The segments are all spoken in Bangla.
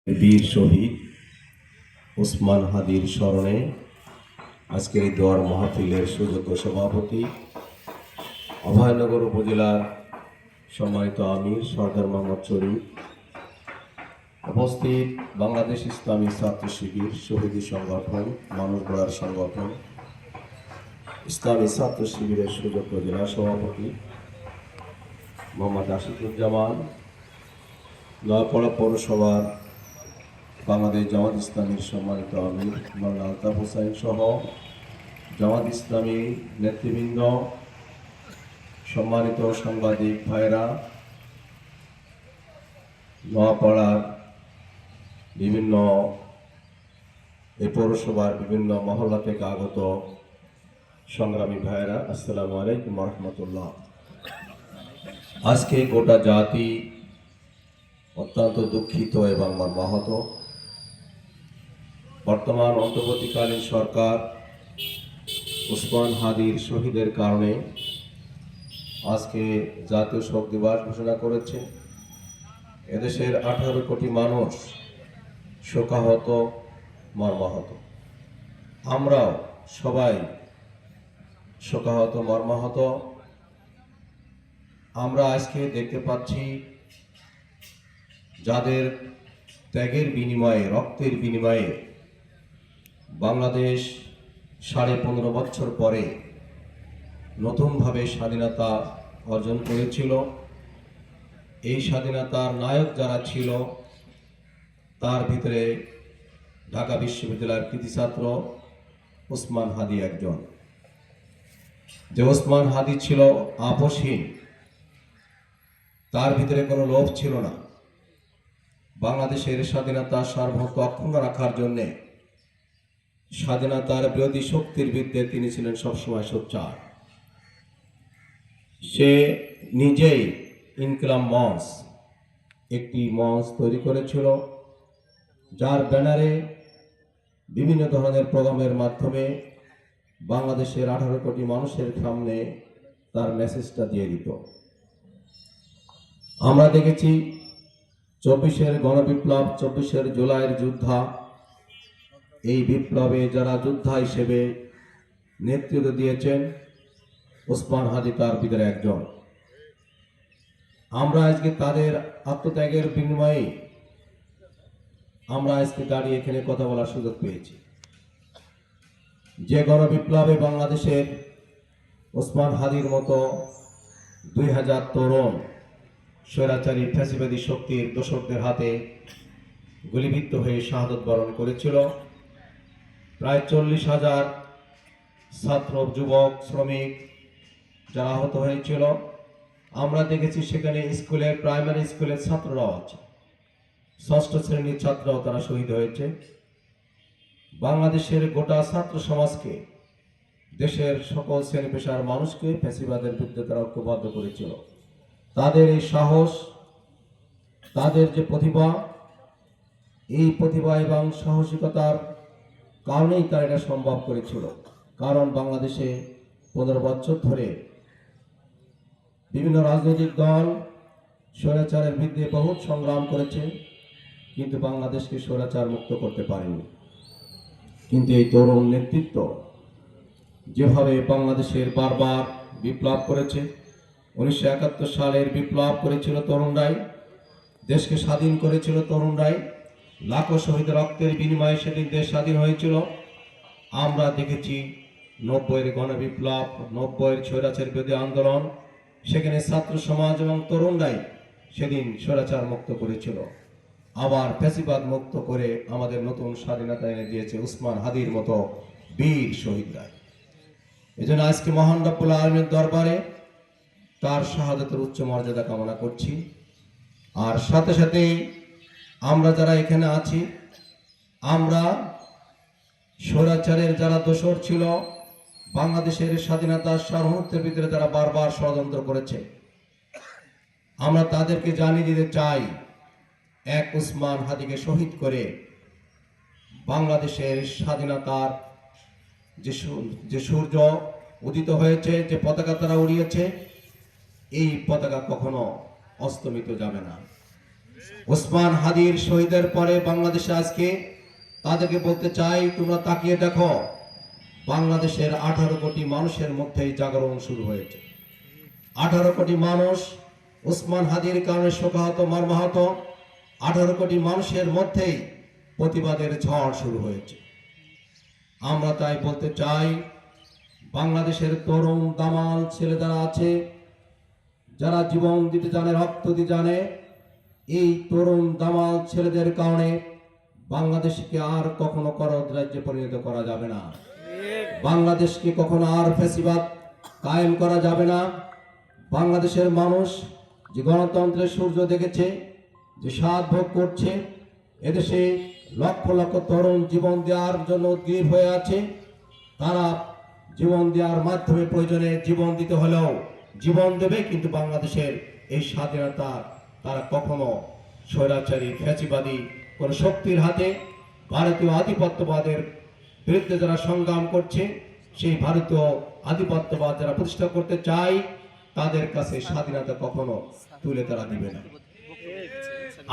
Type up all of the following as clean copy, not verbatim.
বীর শহীদ ওসমান হাদির স্মরণে আজকের এই দোয়ার মাহফিলের সুযোগ্য সভাপতি অভয়নগর উপজেলার সম্মানিত আমির সরদার মোহাম্মদ শরীফ, উপস্থিত বাংলাদেশ ইসলামী ছাত্র শিবির শহীদ সংগঠন, মানুষ গড়ার সংগঠন, ইসলামী ছাত্র শিবিরের সুযোগ্য জেলা সভাপতি মোহাম্মদ আশিকুজ্জামান, নয়াপাড়া পৌরসভার বাংলাদেশ জামাত ইসলামীর সম্মানিত আমির মাওলানা আলতাফ হোসেন সহ জামাত ইসলামী নেতৃবৃন্দ, সম্মানিত সাংবাদিক ভাইরা, নোয়াপাড়ার বিভিন্ন এই পৌরসভার বিভিন্ন মহল্লা থেকে আগত সংগ্রামী ভাইরা, আসসালামু আলাইকুম রহমতুল্লাহ। আজকে গোটা জাতি অত্যন্ত দুঃখিত এবং মর্মাহত। বর্তমান অন্তর্বর্তীকালীন সরকার ওসমান হাদির শহীদের কারণে আজকে জাতীয় শোক দিবস ঘোষণা করেছে। এদেশের 18 কোটি মানুষ শোকাহত, মর্মাহত। আমরাও সবাই শোকাহত, মর্মাহত। আমরা আজকে দেখতে পাচ্ছি যাদের ত্যাগের বিনিময়ে, রক্তের বিনিময়ে বাংলাদেশ 15.5 বছর পরে নতুনভাবে স্বাধীনতা অর্জন করেছিল। এই স্বাধীনতার নায়ক যারা ছিল তার ভিতরে ঢাকা বিশ্ববিদ্যালয়ের কৃতি ছাত্র ওসমান হাদি একজন। যে ওসমান হাদি ছিল আপোষহীন, তার ভিতরে কোনো লোভ ছিল না। বাংলাদেশের স্বাধীনতার সার্বভৌমত্ব অক্ষুণ্ণ রাখার জন্যে স্বাধীনতার বিরোধী শক্তির বিরুদ্ধে তিনি ছিলেন সবসময় সোচ্চার। সে নিজেই ইনকিলাব মঞ্চ, একটি মঞ্চ তৈরি করেছিল, যার ব্যানারে বিভিন্ন ধরনের প্রোগ্রামের মাধ্যমে বাংলাদেশের 18 কোটি মানুষের সামনে তার মেসেজটা দিয়ে দিত। আমরা দেখেছি 24-এর গণবিপ্লব, 24-এর জুলাইয়ের যোদ্ধা, এই বিপ্লবে যারা যোদ্ধা হিসেবে নেতৃত্ব দিয়েছেন ওসমান হাদি তার ভিতরে একজন। আমরা আজকে তাদের আত্মত্যাগের বিনিময়ে আমরা আজকে দাঁড়িয়ে এখানে কথা বলার সুযোগ পেয়েছি। যে গণবিপ্লবে বাংলাদেশের ওসমান হাদির মতো 2000 তরুণ স্বৈরাচারী ফ্যাসিবাদী শক্তির দোসরদের হাতে গুলিবিদ্ধ হয়ে শাহাদত বরণ করেছিল। প্রায় 40,000 ছাত্র, যুবক, শ্রমিক যারা আহত হয়েছিল। আমরা দেখেছি সেখানে স্কুলের, প্রাইমারি স্কুলের ছাত্ররাও আছে, 6ষ্ঠ শ্রেণীর ছাত্ররাও তারা শহীদ হয়েছে। বাংলাদেশের গোটা ছাত্র সমাজকে, দেশের সকল শ্রেণী পেশার মানুষকে ফ্যাসিবাদের বিরুদ্ধে তারা ঐক্যবদ্ধ করেছিল। তাদের এই সাহস, তাদের যে প্রতিভা, এই প্রতিভা এবং সাহসিকতার কারণেই তারা এটা সম্ভব করেছিল। কারণ বাংলাদেশে 15 বছর ধরে বিভিন্ন রাজনৈতিক দল স্বৈরাচারের বিরুদ্ধে বহুত সংগ্রাম করেছে, কিন্তু বাংলাদেশকে স্বৈরাচার মুক্ত করতে পারেনি। কিন্তু এই তরুণ নেতৃত্ব যেভাবে বাংলাদেশের বারবার বিপ্লব করেছে, 1971 সালের বিপ্লব করেছিল তরুণরাই, দেশকে স্বাধীন করেছিল তরুণরাই, লাখো শহীদ রক্তের বিনিময়ে সেদিন দেশ স্বাধীন হয়েছিল। আমরা দেখেছি 90-এর গণবিপ্লব, 90-এর স্বৈরাচার বিরোধী আন্দোলন, সেখানে ছাত্র সমাজ এবং তরুণরাই সেদিন স্বৈরাচার মুক্ত করেছিল। আবার ফ্যাসিবাদ মুক্ত করে আমাদের নতুন স্বাধীনতা এনে দিয়েছে ওসমান হাদির মতো বীর শহীদরা। এজন্য আজকে মহান রব্বুল আলামিনের দরবারে তার শাহাদাতের উচ্চ মর্যাদা কামনা করছি। আর সাথে সাথে আমরা যারা এখানে আছি, আমরা স্বৈরাচারের যারা দোসর ছিল, বাংলাদেশের স্বাধীনতার সার্বভৌমত্বের ভিতরে যারা বারবার ষড়যন্ত্র করেছে, আমরা তাদেরকে জানিয়ে দিতে চাই, এক ওসমান হাদিকে শহীদ করে বাংলাদেশের স্বাধীনতার যে সূর্য উদিত হয়েছে, যে পতাকা তারা উড়িয়েছে, এই পতাকা কখনো অস্তমিত যাবে না। ওসমান হাদির শহীদের পরে বাংলাদেশে আজকে তাদেরকে বলতে চাই, তোমরা তাকিয়ে দেখো, বাংলাদেশের 18 কোটি মানুষের মধ্যেই জাগরণ শুরু হয়েছে। 18 কোটি মানুষ ওসমান হাদির কারণে শোকাহত, মর্মাহত। 18 কোটি মানুষের মধ্যেই প্রতিবাদের ঝড় শুরু হয়েছে। আমরা তাই বলতে চাই, বাংলাদেশের তরুণ দামাল ছেলে যারা আছে, যারা জীবন দিতে জানে, রক্ত দিতে জানে, এই তরুণ দামাল ছেলেদের কারণে বাংলাদেশকে আর কখনো করদ রাজ্যে পরিণত করা যাবে না। বাংলাদেশকে কখনো আর ফ্যাসিবাদ কায়েম করা যাবে না। বাংলাদেশের মানুষ যে গণতন্ত্রের সূর্য দেখেছে, যে স্বাদ ভোগ করছে, এদেশে লক্ষ লক্ষ তরুণ জীবন দেওয়ার জন্য উদ্গ্রীব হয়ে আছে। তারা জীবন দেওয়ার মাধ্যমে প্রয়োজনে জীবন দিতে হলেও জীবন দেবে, কিন্তু বাংলাদেশের এই স্বাধীনতা তারা কখনো স্বৈরাচারী ফ্যাসিবাদী কোন শক্তির হাতে, ভারতীয় আধিপত্যবাদের বিরুদ্ধে যারা সংগ্রাম করছে, সেই ভারতীয় আধিপত্যবাদ যারা প্রতিষ্ঠা করতে চায়, তাদের কাছে স্বাধীনতা কখনো তুলে তারা দিবে না।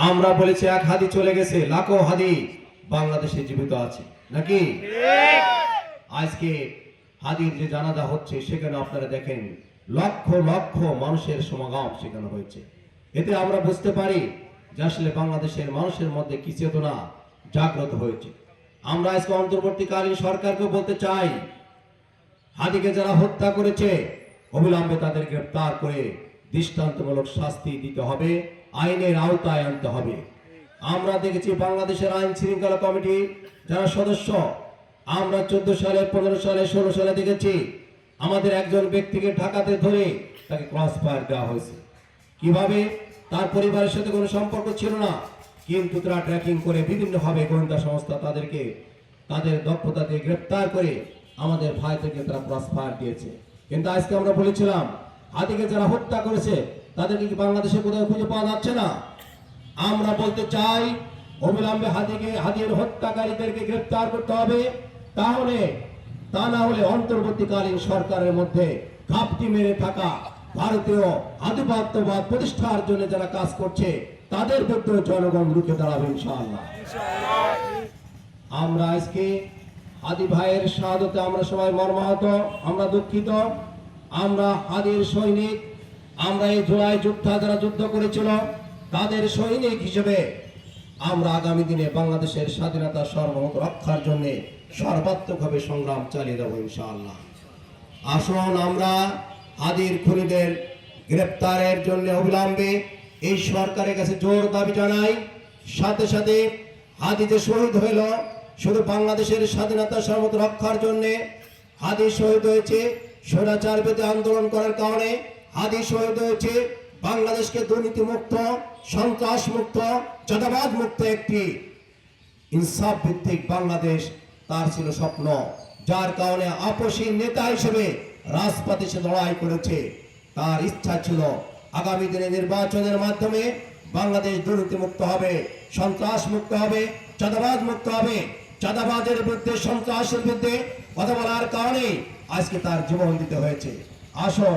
আমরা বলেছি এক হাদি চলে গেছে, লাখো হাদি বাংলাদেশে জীবিত আছে নাকি? আজকে হাদির যে জানাজা হচ্ছে, সেখানে আপনারা দেখেন লক্ষ লক্ষ মানুষের সমাগম সেখানে হয়েছে। এতে আমরা বুঝতে পারি যে আসলে বাংলাদেশের মানুষের মধ্যে কি চেতনা জাগ্রত হয়েছে। আমরা আজকে অন্তর্বর্তীকালীন সরকারকে বলতে চাই, হাদিকে যারা হত্যা করেছে অবিলম্বে তাদের গ্রেফতার করে দৃষ্টান্তমূলক শাস্তি দিতে হবে, আইনের আওতায় আনতে হবে। আমরা দেখেছি বাংলাদেশের আইন শৃঙ্খলা কমিটি যারা সদস্য, আমরা 14 সালে, 15 সালে, 16 সালে দেখেছি আমাদের একজন ব্যক্তিকে ঢাকাতে ধরে তাকে ক্রস ফায়ার দেওয়া হয়েছে। কিভাবে? তার পরিবারের সাথে কোনো সম্পর্ক ছিল না, কিন্তু তারা ট্র্যাকিং করে বিভিন্নভাবে গোয়েন্দা সংস্থা তাদেরকে তাদের দক্ষতা দিয়ে গ্রেফতার করে আমাদের ভাই থেকে তারা ক্রস ফায়ার দিয়েছে। কিন্তু আজকে আমরা বলেছিলাম, হাদিকে যারা হত্যা করেছে তাদেরকে কি বাংলাদেশে কোথাও খুঁজে পাওয়া যাচ্ছে না? আমরা বলতে চাই, অবিলম্বে হাদির হত্যাকারীদেরকে গ্রেফতার করতে হবে। তা না হলে অন্তর্বর্তীকালীন সরকারের মধ্যে ঘাপটি মেরে থাকা ভারতীয় আধিপত্যবাদ প্রতিষ্ঠার জন্য যারা কাজ করছে, তাদের বিরুদ্ধে জনগণ রুখে দাঁড়াবে ইনশাআল্লাহ। আমরা আজকে হাদি ভাইয়ের শাহাদতে আমরা সবাই মর্মাহত, আমরা দুঃখিত। আমরা হাদির সৈনিক, আমরা এই জুলাই যোদ্ধা যারা যুদ্ধ করেছিল তাদের সৈনিক হিসেবে আমরা আগামী দিনে বাংলাদেশের স্বাধীনতা সার্বভৌমত্ব রক্ষার জন্য সর্বাত্মকভাবে সংগ্রাম চালিয়ে যাব ইনশাআল্লাহ। আসুন আমরা হাদির খুনিদের গ্রেপ্তারের জন্য অবিলম্বে এই সরকারের কাছে জোর দাবি জানাই। সাথে সাথে হাদি যে শহীদ হইল, শুধু বাংলাদেশের স্বাধীনতা সার্বভৌমত্ব রক্ষার জন্য হাদি শহীদ হয়েছে, স্বৈরাচার বিরোধী আন্দোলন করার কারণে হাদি শহীদ হয়েছে। বাংলাদেশকে দুর্নীতি মুক্ত, সন্ত্রাস মুক্ত, চাঁদাবাজ মুক্ত একটি ইনসাফ ভিত্তিক বাংলাদেশ তার ছিল স্বপ্ন, যার কারণে আপসী নেতা হিসেবে রাজপথে সে লড়াই করেছে। তার ইচ্ছা ছিল আগামী দিনে নির্বাচনের মাধ্যমে বাংলাদেশ দুর্নীতি মুক্ত হবে, সন্ত্রাস মুক্ত হবে, চাঁদাবাজ মুক্ত হবে। চাঁদাবাজের বিরুদ্ধে, সন্ত্রাসের বিরুদ্ধে কথা বলার কারণে আজকে তার জীবন দিতে হয়েছে। আসুন